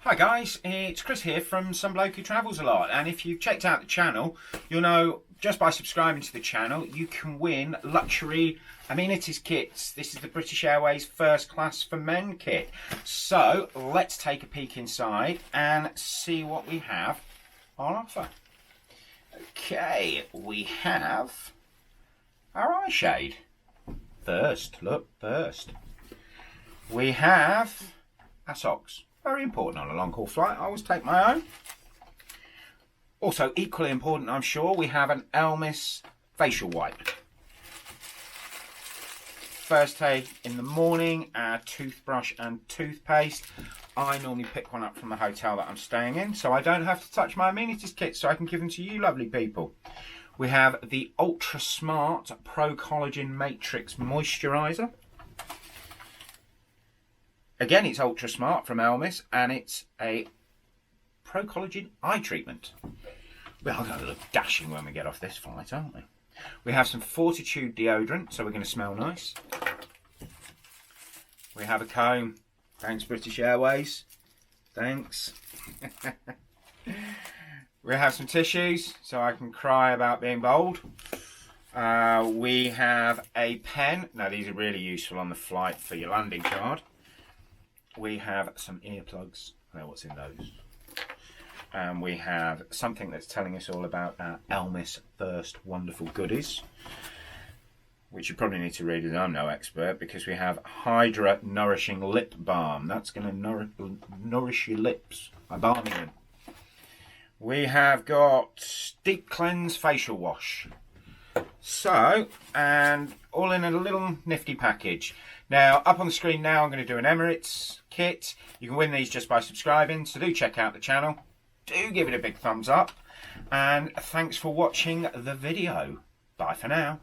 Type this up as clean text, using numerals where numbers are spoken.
Hi guys, it's Chris here from Some Bloke Who Travels a Lot, and if you've checked out the channel, you'll know just by subscribing to the channel you can win luxury amenities kits. This is the British Airways First Class for Men kit. So let's take a peek inside and see what we have on offer. Okay, we have our eye shade. First. We have our socks. Very important on a long haul flight. I always take my own. Also, equally important, I'm sure, we have an Elmis facial wipe. First day in the morning, our toothbrush and toothpaste. I normally pick one up from the hotel that I'm staying in, so I don't have to touch my amenities kit, so I can give them to you lovely people. We have the Ultra Smart Pro Collagen Matrix Moisturiser. Again, it's Ultra Smart from Elmis, and it's a Pro Collagen eye treatment. We are going to look dashing when we get off this flight, aren't we? We have some Fortitude deodorant, so we're going to smell nice. We have a comb. Thanks, British Airways. Thanks. We have some tissues, so I can cry about being bold. We have a pen. Now, these are really useful on the flight for your landing card. We have some earplugs. I know what's in those. And we have something that's telling us all about our Elmis First Wonderful Goodies, which you probably need to read as I'm no expert, because we have Hydra Nourishing Lip Balm. That's going to nourish your lips by balming them. We have got Deep Cleanse Facial Wash. So, and all in a little nifty package. Now, up on the screen now, I'm going to do an Emirates kit. You can win these just by subscribing, so do check out the channel. Do give it a big thumbs up. And thanks for watching the video. Bye for now.